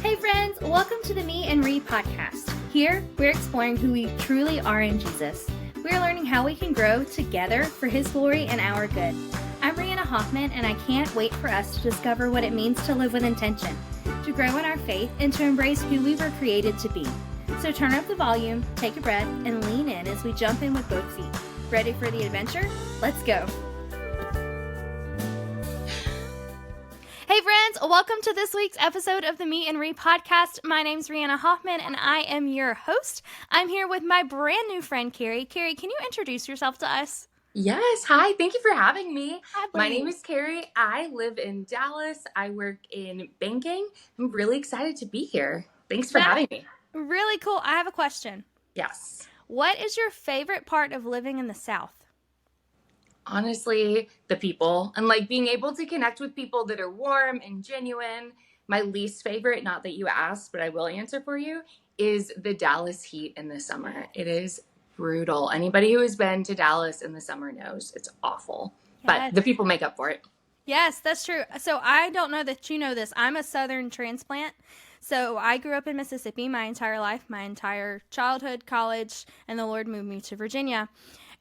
Hey friends, welcome to the Me and Ree podcast. Here, we're exploring who we truly are in Jesus. We're learning how we can grow together for His glory and our good. I'm Rihanna Hoffman, and I can't wait for us to discover what it means to live with intention, to grow in our faith, and to embrace who we were created to be. So turn up the volume, take a breath, and lean in as we jump in with both feet. Ready for the adventure? Let's go! Hey friends, welcome to this week's episode of the Me and Ree podcast. My name's Rihanna Hoffman and I am your host. I'm here with my brand new friend, Kerry. Kerry, can you introduce yourself to us? Yes. Hi. Thank you for having me. Hi, My name is Kerry. I live in Dallas. I work in banking. I'm really excited to be here. Thanks for having me. Really cool. I have a question. Yes. What is your favorite part of living in the South? Honestly, the people and being able to connect with people that are warm and genuine. My least favorite, not that you asked, but I will answer for you, is the Dallas heat in the summer. It is brutal. Anybody who has been to Dallas in the summer knows it's awful, but the people make up for it. Yes, that's true. So I don't know that you know this. I'm a Southern transplant. So I grew up in Mississippi my entire life, my entire childhood, college, and the Lord moved me to Virginia.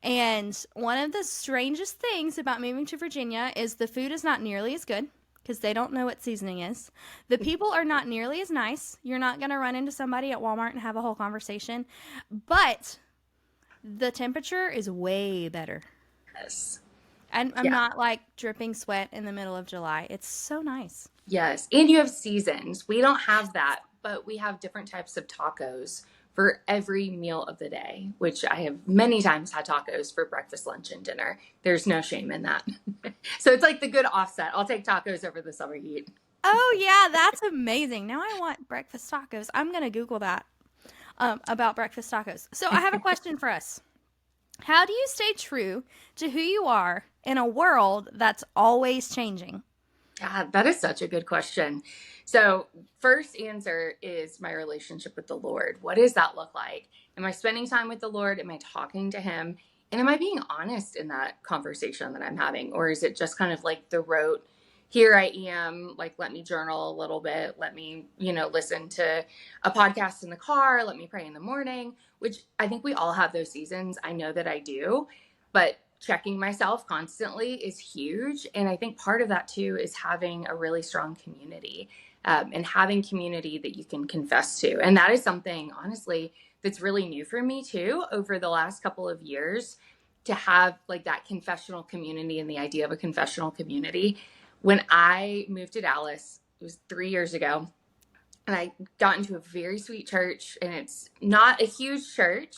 And one of the strangest things about moving to Virginia is the food is not nearly as good because they don't know what seasoning is. The people are not nearly as nice. You're not going to run into somebody at Walmart and have a whole conversation. But the temperature is way better. Yes. And I'm not dripping sweat in the middle of July. It's so nice. Yes. And you have seasons. We don't have that, but we have different types of tacos for every meal of the day, which I have many times had tacos for breakfast, lunch, and dinner. There's no shame in that. So it's like the good offset. I'll take tacos over the summer heat. Oh, yeah, that's amazing. Now I want breakfast tacos. I'm going to Google that about breakfast tacos. So I have a question for us. How do you stay true to who you are in a world that's always changing? God, that is such a good question. So first answer is my relationship with the Lord. What does that look like? Am I spending time with the Lord? Am I talking to Him? And am I being honest in that conversation that I'm having? Or is it just kind of like the rote, here I am, let me journal a little bit. Let me, listen to a podcast in the car. Let me pray in the morning, which I think we all have those seasons. I know that I do, but checking myself constantly is huge. And I think part of that too is having a really strong community and having community that you can confess to. And that is something, honestly, that's really new for me too over the last couple of years, to have that confessional community and the idea of a confessional community. When I moved to Dallas, it was 3 years ago, and I got into a very sweet church, and it's not a huge church,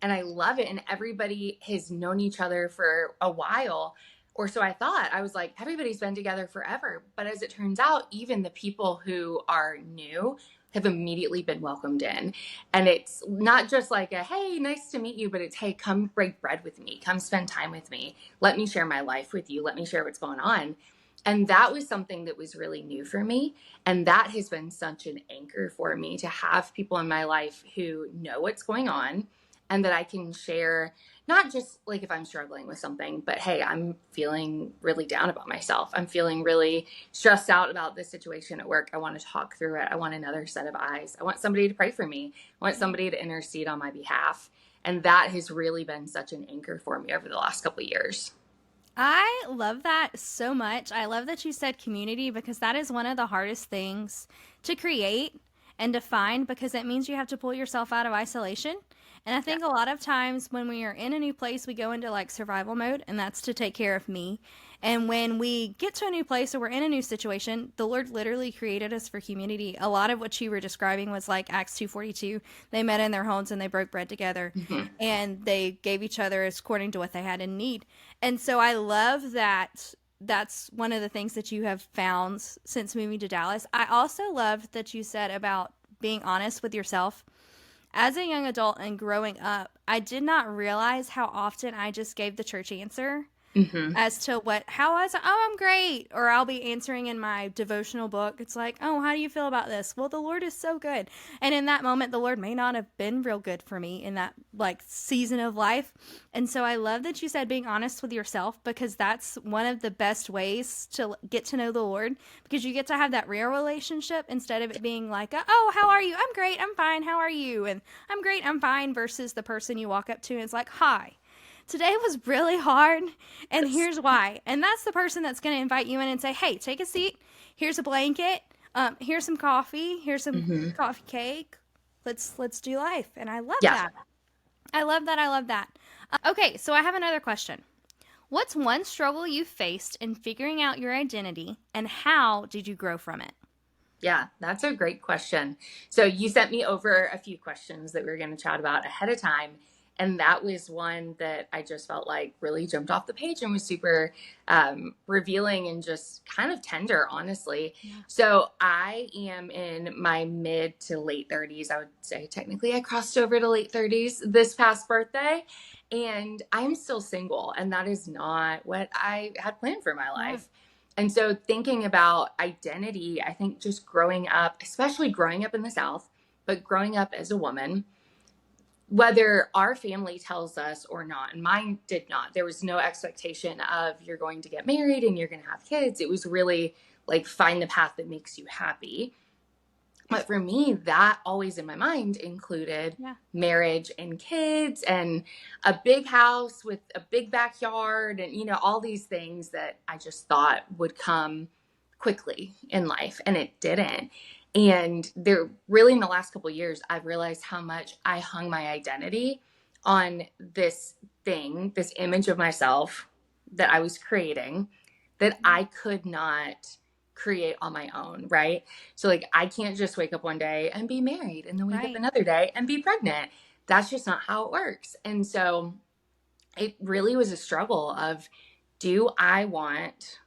and I love it. And everybody has known each other for a while, or so I thought. I was like, everybody's been together forever. But as it turns out, even the people who are new have immediately been welcomed in. And it's not just like a, hey, nice to meet you, but it's, hey, come break bread with me. Come spend time with me. Let me share my life with you. Let me share what's going on. And that was something that was really new for me. And that has been such an anchor for me, to have people in my life who know what's going on and that I can share, not just if I'm struggling with something, but hey, I'm feeling really down about myself. I'm feeling really stressed out about this situation at work. I want to talk through it. I want another set of eyes. I want somebody to pray for me. I want somebody to intercede on my behalf. And that has really been such an anchor for me over the last couple of years. I love that so much. I love that you said community, because that is one of the hardest things to create and define, because it means you have to pull yourself out of isolation. And I think a lot of times when we are in a new place, we go into survival mode, and that's to take care of me. And when we get to a new place or we're in a new situation, the Lord literally created us for community. A lot of what you were describing was like Acts 2:42. They met in their homes and they broke bread together, and they gave each other according to what they had in need. And so I love that. That's one of the things that you have found since moving to Dallas. I also love that you said about being honest with yourself. As a young adult and growing up, I did not realize how often I just gave the church answer. Mm-hmm. as to how I was. Oh, I'm great. Or I'll be answering in my devotional book. It's like, oh, how do you feel about this? Well, the Lord is so good. And in that moment, the Lord may not have been real good for me in that like season of life. And so I love that you said being honest with yourself, because that's one of the best ways to get to know the Lord, because you get to have that real relationship instead of it being like, oh, how are you? I'm great. I'm fine. How are you? And I'm great. I'm fine versus the person you walk up to and it's like, hi. Today was really hard, and Yes. here's why. And that's the person that's going to invite you in and say, hey, take a seat. Here's a blanket. Here's some coffee. Here's some Mm-hmm. coffee cake. Let's do life. And I love Yeah. that. I love that. I love that. Okay, so I have another question. What's one struggle you faced in figuring out your identity, and how did you grow from it? Yeah, that's a great question. So you sent me over a few questions that we were going to chat about ahead of time. And that was one that I just felt like really jumped off the page and was super revealing and just kind of tender, honestly. Yeah. So I am in my mid to late 30s. I would say technically I crossed over to late 30s this past birthday. And I'm still single. And that is not what I had planned for my Yeah. life. And so thinking about identity, I think just growing up, especially growing up in the South, but growing up as a woman, whether our family tells us or not, and mine did not, there was no expectation of you're going to get married and you're going to have kids. It was really like find the path that makes you happy. But for me, that always in my mind included Yeah. marriage and kids and a big house with a big backyard and, you know, all these things that I just thought would come quickly in life. And it didn't. And there really in the last couple of years, I've realized how much I hung my identity on this thing, this image of myself that I was creating that I could not create on my own, right? So like I can't just wake up one day and be married and then wake up Right. another day and be pregnant. That's just not how it works. And so it really was a struggle of, do I want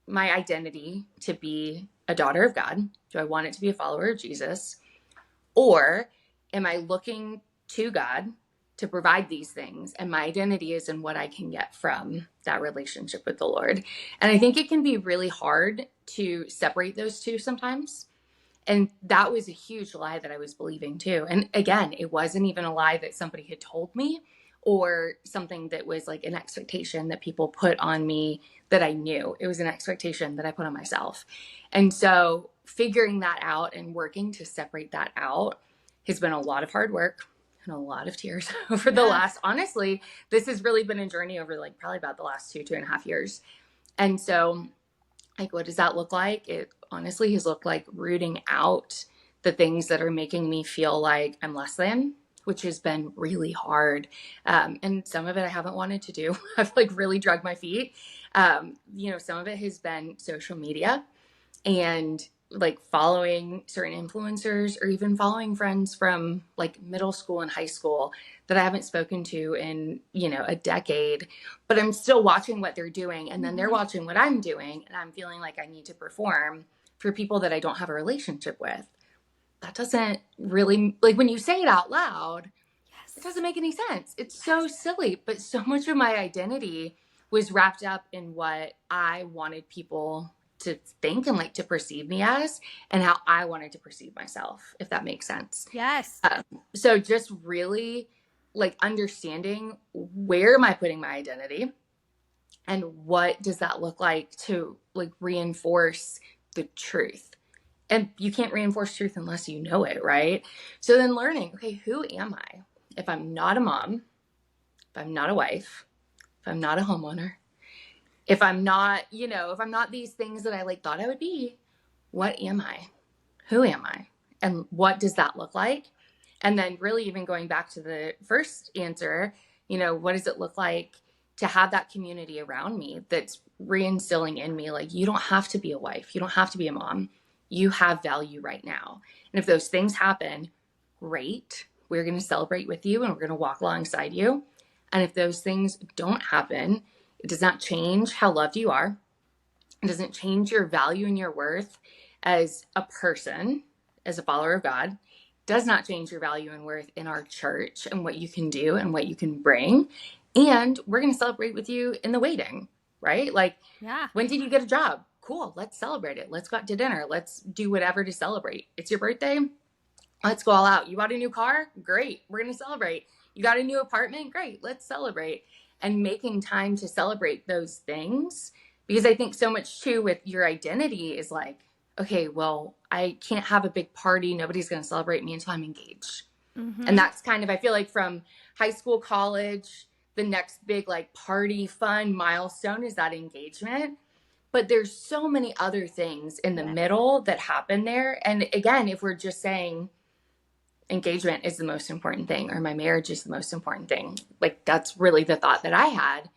my identity to be a daughter of God? Do I want it to be a follower of Jesus? Or am I looking to God to provide these things? And my identity is in what I can get from that relationship with the Lord. And I think it can be really hard to separate those two sometimes. And that was a huge lie that I was believing too. And again, it wasn't even a lie that somebody had told me or something that was like an expectation that people put on me that I knew. It was an expectation that I put on myself. And so figuring that out and working to separate that out has been a lot of hard work and a lot of tears over the Yeah. last, honestly, this has really been a journey over like probably about the last 2.5 years. And so like, what does that look like? It honestly has looked like rooting out the things that are making me feel like I'm less than, which has been really hard. And some of it I haven't wanted to do. I've like really dragged my feet. You know, some of it has been social media and like following certain influencers or even following friends from like middle school and high school that I haven't spoken to in, you know, a decade, but I'm still watching what they're doing. And then they're Mm-hmm. watching what I'm doing. And I'm feeling like I need to perform for people that I don't have a relationship with. That doesn't really, like when you say it out loud, it Yes. doesn't make any sense. It's so Yes. silly, but so much of my identity was wrapped up in what I wanted people to think and like to perceive me as, and how I wanted to perceive myself, if that makes sense. Yes. Um, so just really like understanding where am I putting my identity and what does that look like to like reinforce the truth. And you can't reinforce truth unless you know it, right? So then learning, okay, who am I? If I'm not a mom, if I'm not a wife, if I'm not a homeowner, if I'm not, you know, if I'm not these things that I like thought I would be, what am I? Who am I? And what does that look like? And then really even going back to the first answer, you know, what does it look like to have that community around me that's reinstilling in me like you don't have to be a wife, you don't have to be a mom. You have value right now. And if those things happen, great. We're going to celebrate with you and we're going to walk alongside you. And if those things don't happen, it does not change how loved you are. It doesn't change your value and your worth as a person, as a follower of God. It does not change your value and worth in our church and what you can do and what you can bring. And we're going to celebrate with you in the waiting, right? Like, Yeah. when did you get a job? Cool. Let's celebrate it. Let's go out to dinner. Let's do whatever to celebrate. It's your birthday. Let's go all out. You bought a new car? Great. We're going to celebrate. You got a new apartment? Great. Let's celebrate. And making time to celebrate those things. Because I think so much too with your identity is like, okay, well, I can't have a big party. Nobody's going to celebrate me until I'm engaged. And Mm-hmm. that's kind of, I feel like from high school, college, the next big like party, fun milestone is that engagement. But there's so many other things in the Yes. middle that happen there. And again, if we're just saying engagement is the most important thing or my marriage is the most important thing, like that's really the thought that I had,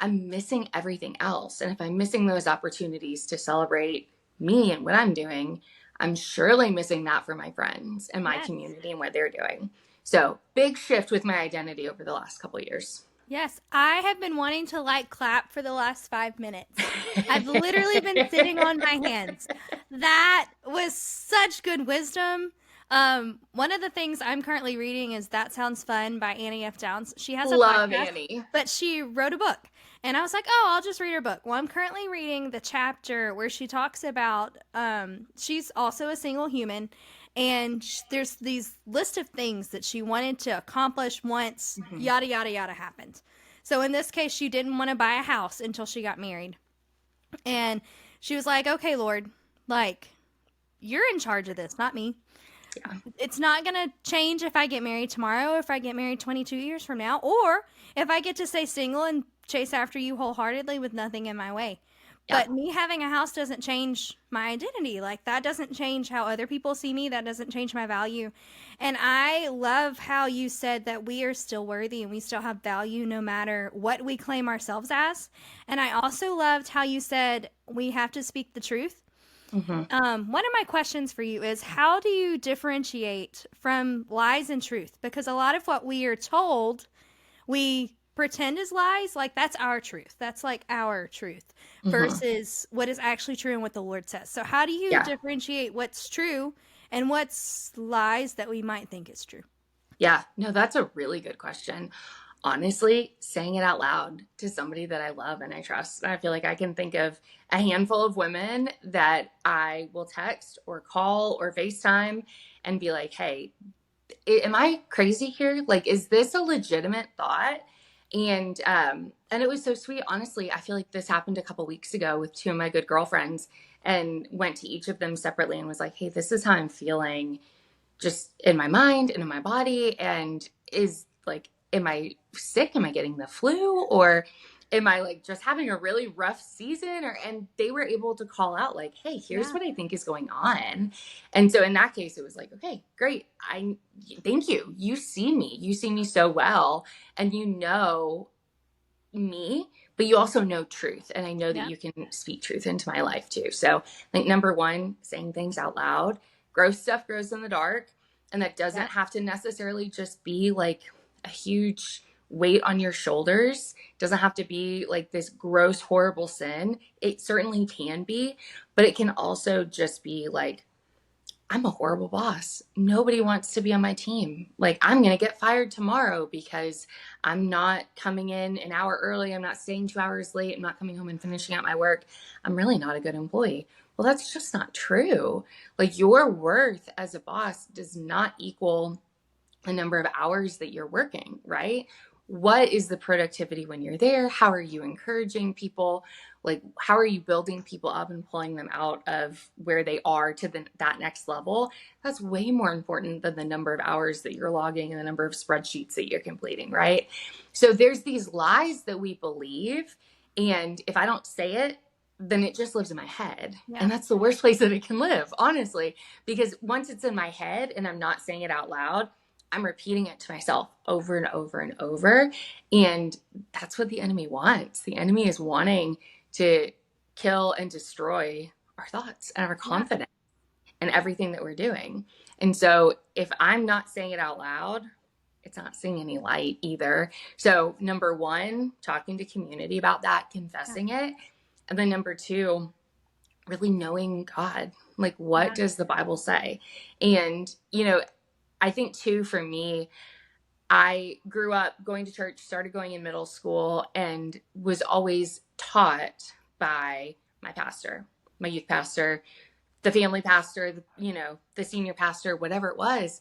I'm missing everything else. And if I'm missing those opportunities to celebrate me and what I'm doing, I'm surely missing that for my friends and my Yes. community and what they're doing. So big shift with my identity over the last couple of years. Yes. I have been wanting to like clap for the last 5 minutes. I've literally been sitting on my hands. That was such good wisdom. One of the things I'm currently reading is That Sounds Fun by Annie F. Downs. She has a Love podcast, Annie. but she wrote a book. And I was like, oh, I'll just read her book. Well, I'm currently reading the chapter where she talks about she's also a single human. And there's these list of things that she wanted to accomplish once Mm-hmm. yada, yada, yada happened. So in this case, she didn't want to buy a house until she got married. And she was like, okay, Lord, like, you're in charge of this, not me. Yeah. It's not going to change if I get married tomorrow, if I get married 22 years from now, or if I get to stay single and chase after you wholeheartedly with nothing in my way. Yeah. But me having a house doesn't change my identity. Like, that doesn't change how other people see me. That doesn't change my value. And I love how you said that we are still worthy and we still have value no matter what we claim ourselves as. And I also loved how you said we have to speak the truth. Mm-hmm. One of my questions for you is how do you differentiate from lies and truth? Because a lot of what we are told, we pretend is lies, like that's our truth. That's like our truth Mm-hmm. versus what is actually true and what the Lord says. So, how do you Yeah. differentiate what's true and what's lies that we might think is true? Yeah. No, that's a really good question. Honestly, saying it out loud to somebody that I love and I trust. And I feel like I can think of a handful of women that I will text or call or FaceTime and be like, hey, am I crazy here? Like, is this a legitimate thought? And it was so sweet. Honestly, I feel like this happened a couple weeks ago with two of my good girlfriends and went to each of them separately and was like, hey, this is how I'm feeling just in my mind and in my body. And is like, am I sick? Am I getting the flu? Or am I like just having a really rough season? And they were able to call out like, hey, here's Yeah. what I think is going on. And so in that case, it was like, okay, great. I thank you. You see me. You see me so well. And you know me, but you also know truth. And I know that Yeah. you can speak truth into my life too. So I think number one, saying things out loud. Gross stuff grows in the dark. And that doesn't Yeah. have to necessarily just be like a huge weight on your shoulders. It doesn't have to be like this gross, horrible sin. It certainly can be, but it can also just be like, I'm a horrible boss. Nobody wants to be on my team. Like, I'm going to get fired tomorrow because I'm not coming in an hour early. I'm not staying 2 hours late. I'm not coming home and finishing out my work. I'm really not a good employee. Well, that's just not true. Like, your worth as a boss does not equal the number of hours that you're working, right? What is the productivity when you're there? How are you encouraging people? Like, how are you building people up and pulling them out of where they are to that next level? That's way more important than the number of hours that you're logging and the number of spreadsheets that you're completing, right? So there's these lies that we believe. And if I don't say it, then it just lives in my head. Yeah. And that's the worst place that it can live, honestly, because once it's in my head and I'm not saying it out loud, I'm repeating it to myself over and over and over. And that's what the enemy wants. The enemy is wanting to kill and destroy our thoughts and our confidence and everything that we're doing. And so if I'm not saying it out loud, it's not seeing any light either. So number one, talking to community about that, confessing it. And then number two, really knowing God. Like, what Yeah. does the Bible say? And, you know, I think too, for me, I grew up going to church, started going in middle school, and was always taught by my pastor, my youth pastor, the family pastor, the senior pastor, whatever it was.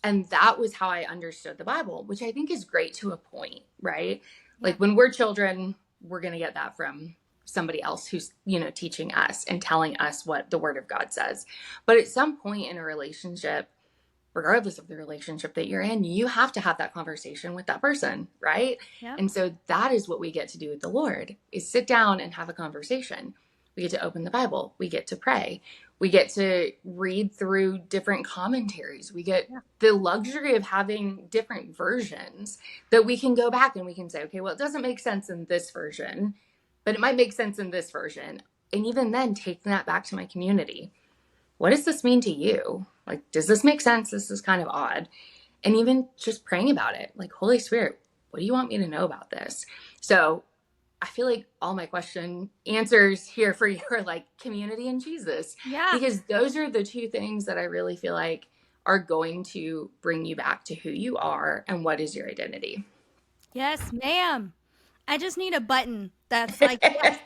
And that was how I understood the Bible, which I think is great to a point, right? Yeah. Like when we're children, we're going to get that from somebody else who's, teaching us and telling us what the word of God says. But at some point in a relationship, regardless of the relationship that you're in, you have to have that conversation with that person, right? Yep. And so that is what we get to do with the Lord, is sit down and have a conversation. We get to open the Bible. We get to pray. We get to read through different commentaries. We get Yeah. the luxury of having different versions that we can go back and we can say, okay, well, it doesn't make sense in this version, but it might make sense in this version. And even then, taking that back to my community. What does this mean to you? Like, does this make sense? This is kind of odd. And even just praying about it, like, Holy Spirit, what do you want me to know about this? So I feel like all my question answers here for you are like community and Jesus, Yeah. because those are the two things that I really feel like are going to bring you back to who you are and what is your identity. Yes, ma'am. I just need a button that's like, yes,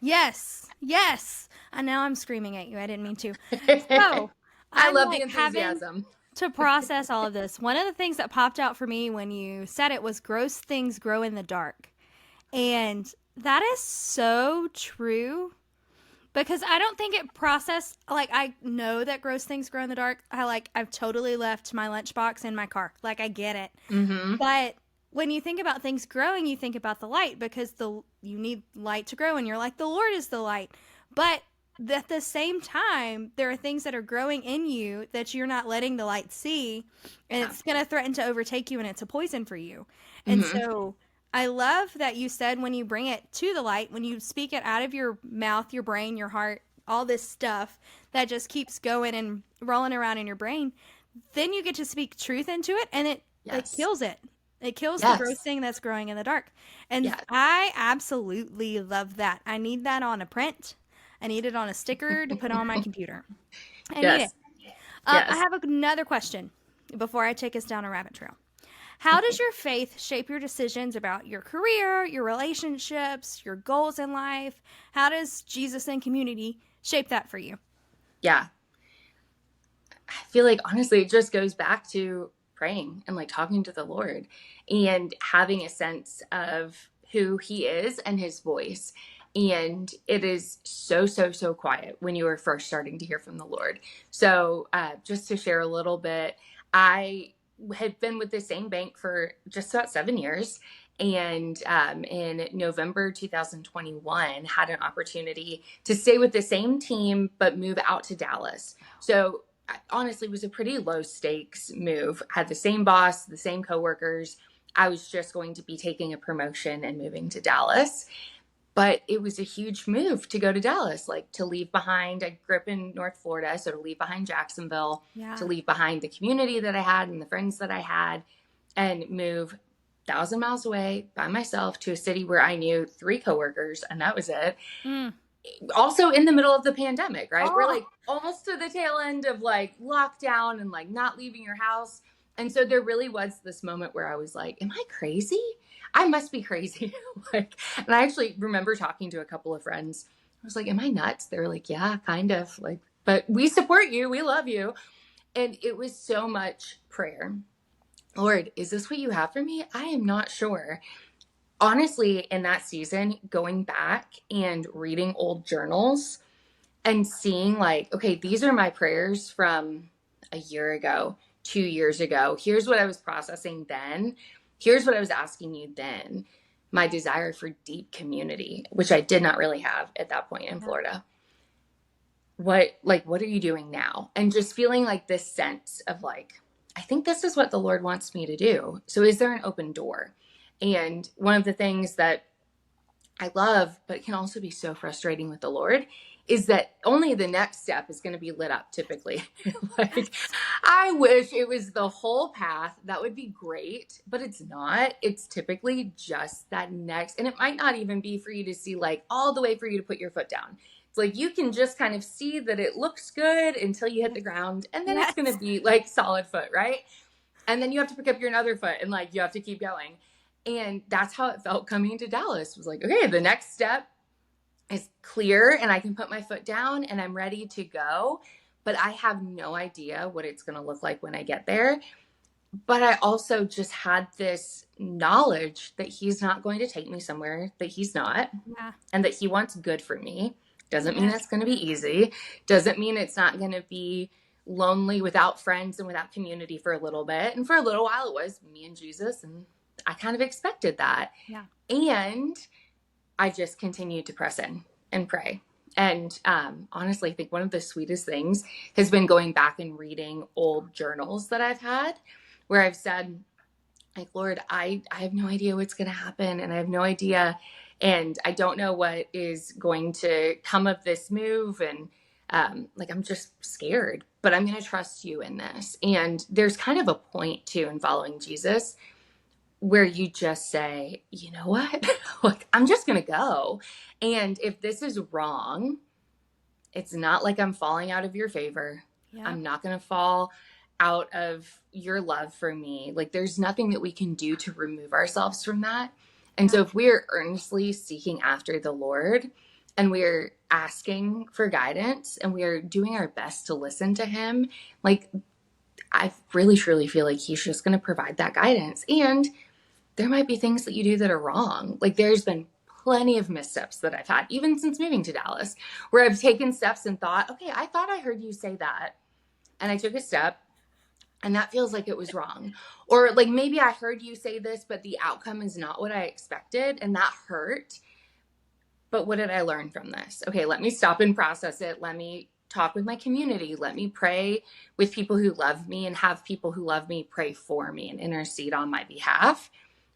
yes, yes. And now I'm screaming at you. I didn't mean to. So I I'm love the like having enthusiasm. to process all of this. One of the things that popped out for me when you said it was gross things grow in the dark. And that is so true because I don't think it processed like I know that gross things grow in the dark. I've totally left my lunchbox in my car. Like I get it. Mm-hmm. But when you think about things growing, you think about the light because you need light to grow and you're like the Lord is the light. But at the same time, there are things that are growing in you that you're not letting the light see, and Yeah. it's going to threaten to overtake you and it's a poison for you. And Mm-hmm. so I love that you said when you bring it to the light, when you speak it out of your mouth, your brain, your heart, all this stuff that just keeps going and rolling around in your brain, then you get to speak truth into it and it Yes. kills it. It kills the gross Yes. thing that's growing in the dark. And Yes. I absolutely love that. I need that on a print. I need it on a sticker to put on my computer. I need it. Yes. I Yes. have another question before I take us down a rabbit trail. How does your faith shape your decisions about your career, your relationships, your goals in life? How does Jesus and community shape that for you? Yeah. I feel like honestly, it just goes back to praying and like talking to the Lord and having a sense of who he is and his voice. And it is so, so, so quiet when you are first starting to hear from the Lord. So, just to share a little bit, I had been with the same bank for just about 7 years. And in November 2021, had an opportunity to stay with the same team, but move out to Dallas. So honestly was a pretty low stakes move. Had the same boss, the same coworkers. I was just going to be taking a promotion and moving to Dallas. But it was a huge move to go to Dallas, like to leave behind. I grew up in North Florida, so to leave behind Jacksonville, to Yeah. leave behind the community that I had and the friends that I had, and move 1,000 miles away by myself to a city where I knew 3 coworkers, and that was it. Mm. Also in the middle of the pandemic, right? We're Oh, like almost to the tail end of like lockdown and like not leaving your house. And so there really was this moment where I was like, am I crazy? I must be crazy. Like, and I actually remember talking to a couple of friends. I was like, am I nuts? They were like, yeah, kind of like, but we support you. We love you. And it was so much prayer. Lord, is this what you have for me? I am not sure. Honestly, in that season, going back and reading old journals and seeing like, okay, these are my prayers from a year ago, 2 years ago. Here's what I was processing then. Here's what I was asking you then. My desire for deep community, which I did not really have at that point in yeah. Florida. What are you doing now? And just feeling like this sense of like, I think this is what the Lord wants me to do. So is there an open door? And one of the things that I love, but it can also be so frustrating with the Lord, is that only the next step is going to be lit up typically. Like, I wish it was the whole path. That would be great, but it's not. It's typically just that next, and it might not even be for you to see like all the way for you to put your foot down. It's like you can just kind of see that it looks good until you hit the ground, and then it's going Yes. to be like solid foot, right? And then you have to pick up your other foot and like you have to keep going. And that's how it felt coming to Dallas. It was like, okay, the next step is clear and I can put my foot down and I'm ready to go. But I have no idea what it's going to look like when I get there. But I also just had this knowledge that he's not going to take me somewhere that he's not, Yeah. and that he wants good for me. Doesn't mean Yes. it's going to be easy. Doesn't mean it's not going to be lonely without friends and without community for a little bit. And for a little while, it was me and Jesus. And I kind of expected that. Yeah. And I just continued to press in and pray. And honestly, I think one of the sweetest things has been going back and reading old journals that I've had where I've said, like, Lord, I have no idea what's going to happen. And I have no idea. And I don't know what is going to come of this move. And like, I'm just scared, but I'm going to trust you in this. And there's kind of a point too in following Jesus where you just say, you know what? Like, I'm just going to go. And if this is wrong, it's not like I'm falling out of your favor. Yeah. I'm not going to fall out of your love for me. Like, there's nothing that we can do to remove ourselves from that. And so if we're earnestly seeking after the Lord and we're asking for guidance and we're doing our best to listen to him, like, I really truly feel like he's just going to provide that guidance. And there might be things that you do that are wrong. Like, there's been plenty of missteps that I've had, even since moving to Dallas, where I've taken steps and thought, okay, I thought I heard you say that. And I took a step and that feels like it was wrong. Or like, maybe I heard you say this, but the outcome is not what I expected. And that hurt. But what did I learn from this? Okay, let me stop and process it. Let me talk with my community. Let me pray with people who love me and have people who love me pray for me and intercede on my behalf.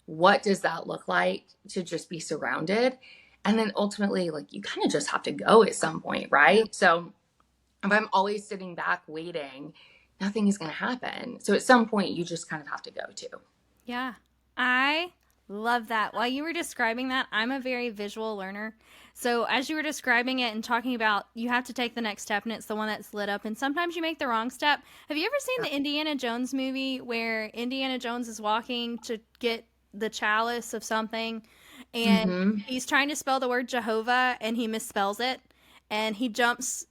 What does that look like to just be surrounded? And then ultimately, like, you kind of just have to go at some point, right? So if I'm always sitting back waiting, nothing is going to happen. So at some point, you just kind of have to go too. Yeah. I love that. While you were describing that, I'm a very visual learner. So as you were describing it and talking about you have to take the next step and it's the one that's lit up and sometimes you make the wrong step. Have you ever seen the Indiana Jones movie where Indiana Jones is walking to get the chalice of something and he's trying to spell the word Jehovah and he misspells it and he jumps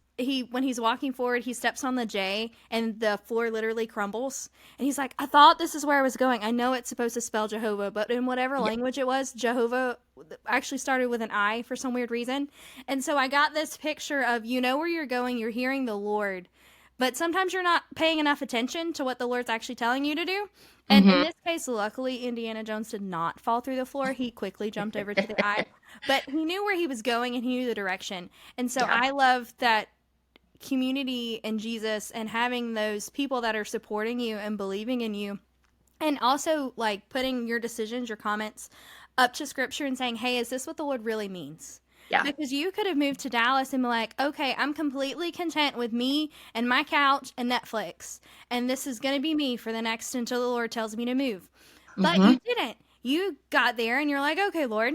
when he's walking forward he steps on the J and the floor literally crumbles and he's like, I thought this is where I was going. I know it's supposed to spell Jehovah, but in whatever language it was, Jehovah actually started with an I for some weird reason. And so I got this picture of, you know where you're going, you're hearing the Lord, but sometimes you're not paying enough attention to what the Lord's actually telling you to do. And in this case, luckily, Indiana Jones did not fall through the floor. He quickly jumped over to the eye, but he knew where he was going and he knew the direction. And so I love that community and Jesus and having those people that are supporting you and believing in you. And also, like, putting your decisions, your comments up to scripture and saying, hey, is this what the Lord really means? Yeah. Because you could have moved to Dallas and be like, okay, I'm completely content with me and my couch and Netflix. And this is going to be me for the next until the Lord tells me to move. But you didn't. You got there and you're like, okay, Lord,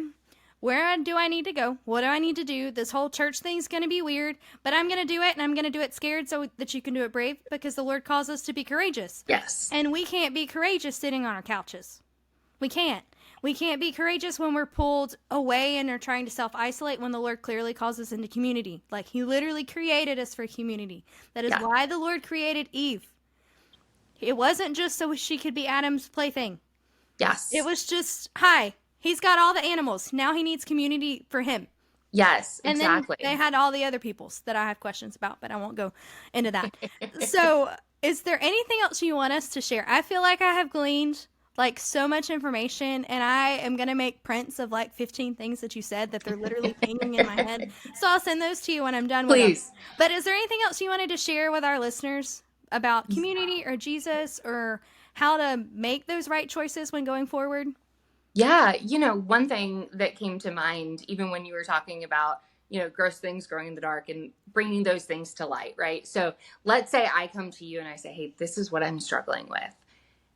where do I need to go? What do I need to do? This whole church thing's going to be weird, but I'm going to do it and I'm going to do it scared so that you can do it brave because the Lord calls us to be courageous. Yes. And we can't be courageous sitting on our couches. We can't. We can't be courageous when we're pulled away and are trying to self-isolate when the Lord clearly calls us into community. Like, he literally created us for community. That is why the Lord created Eve. It wasn't just so she could be Adam's plaything. Yes. It was just, hi, he's got all the animals. Now he needs community for him. Yes, And exactly. then they had all the other peoples that I have questions about, but I won't go into that. So is there anything else you want us to share? I feel like I have gleaned like so much information and I am going to make prints of like 15 things that you said that they're literally pinging in my head. So I'll send those to you when I'm done with them. Please. But is there anything else you wanted to share with our listeners about community or Jesus or how to make those right choices when going forward? Yeah, one thing that came to mind, even when you were talking about, gross things growing in the dark and bringing those things to light, right? So let's say I come to you and I say, hey, this is what I'm struggling with.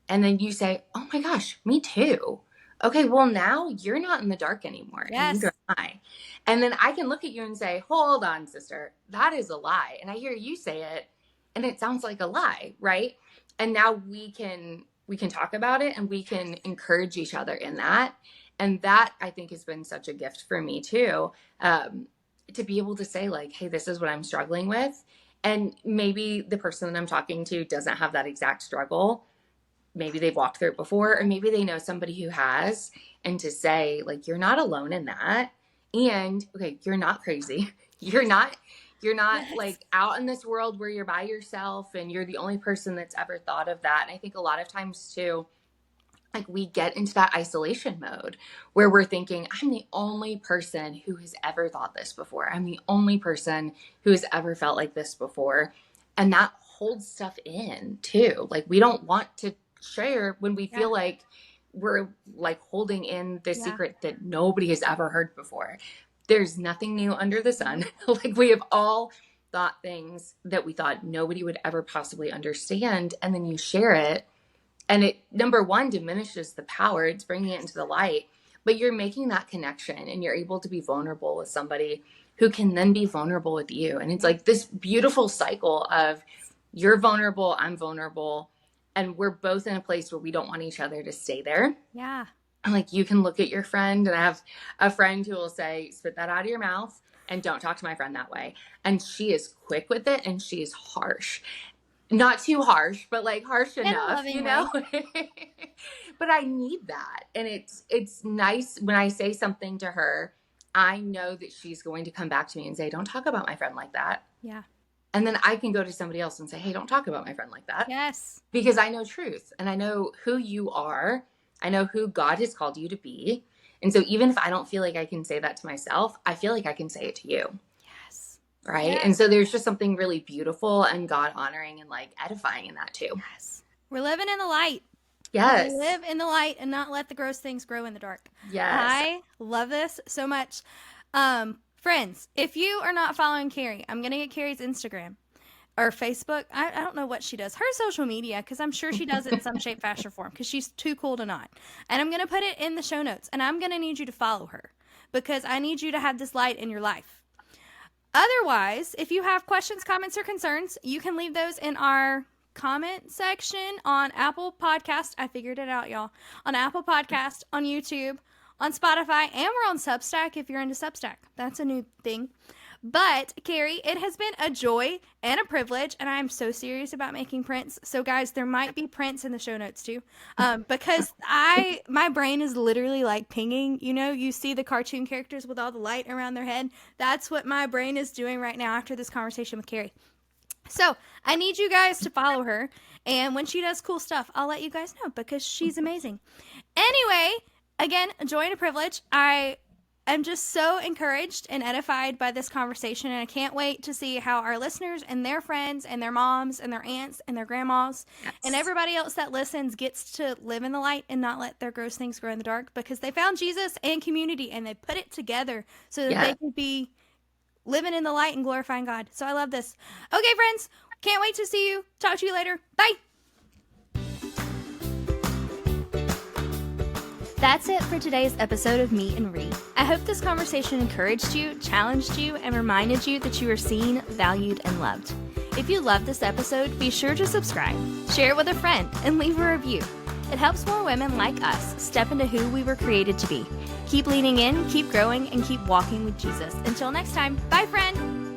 And then you say, oh my gosh, me too. Okay, well, now you're not in the dark anymore. Yes. And neither am I. And then I can look at you and say, hold on, sister, that is a lie. And I hear you say it and it sounds like a lie, right? And now we can we can talk about it and we can encourage each other in that. And that I think has been such a gift for me too, to be able to say like, hey, this is what I'm struggling with. And maybe the person that I'm talking to doesn't have that exact struggle. Maybe they've walked through it before, or maybe they know somebody who has, and to say like, you're not alone in that. And okay, you're not crazy. You're not Yes. like out in this world where you're by yourself and you're the only person that's ever thought of that. And I think a lot of times too, like we get into that isolation mode where we're thinking, I'm the only person who has ever thought this before. I'm the only person who has ever felt like this before. And that holds stuff in too. Like we don't want to share when we feel like we're like holding in the secret that nobody has ever heard before. There's nothing new under the sun. Like we have all thought things that we thought nobody would ever possibly understand. And then you share it. And it, number one, diminishes the power. It's bringing it into the light. But you're making that connection and you're able to be vulnerable with somebody who can then be vulnerable with you. And it's like this beautiful cycle of you're vulnerable, I'm vulnerable. And we're both in a place where we don't want each other to stay there. Yeah. And like you can look at your friend, and I have a friend who will say, spit that out of your mouth and don't talk to my friend that way. And she is quick with it and she is harsh. Not too harsh, but like harsh enough, you know? But I need that. And it's nice when I say something to her, I know that she's going to come back to me and say, don't talk about my friend like that. Yeah. And then I can go to somebody else and say, hey, don't talk about my friend like that. Yes. Because I know truth and I know who you are. I know who God has called you to be. And so even if I don't feel like I can say that to myself, I feel like I can say it to you. Yes. Right. Yes. And so there's just something really beautiful and God honoring and like edifying in that too. Yes. We're living in the light. Yes. We live in the light and not let the gross things grow in the dark. Yes. I love this so much. Friends, if you are not following Kerry, I'm going to get Kerry's Instagram or Facebook. I don't know what she does. Her social media, because I'm sure she does it in some shape, fashion, or form, because she's too cool to not. And I'm going to put it in the show notes. And I'm going to need you to follow her because I need you to have this light in your life. Otherwise, if you have questions, comments, or concerns, you can leave those in our comment section on Apple Podcast. I figured it out, y'all. On Apple Podcast, on YouTube, on Spotify, and we're on Substack if you're into Substack. That's a new thing. But, Kerry, it has been a joy and a privilege, and I'm so serious about making prints. So, guys, there might be prints in the show notes, too, because my brain is literally, like, pinging. You know, you see the cartoon characters with all the light around their head. That's what my brain is doing right now after this conversation with Kerry. So, I need you guys to follow her, and when she does cool stuff, I'll let you guys know, because she's amazing. Anyway, again, joy and a privilege. I'm just so encouraged and edified by this conversation, and I can't wait to see how our listeners and their friends and their moms and their aunts and their grandmas and everybody else that listens gets to live in the light and not let their gross things grow in the dark, because they found Jesus and community and they put it together so that they can be living in the light and glorifying God. So I love this. Okay, friends, can't wait to see you. Talk to you later. Bye. That's it for today's episode of Meet and Read. I hope this conversation encouraged you, challenged you, and reminded you that you are seen, valued, and loved. If you loved this episode, be sure to subscribe, share it with a friend, and leave a review. It helps more women like us step into who we were created to be. Keep leaning in, keep growing, and keep walking with Jesus. Until next time, bye, friend!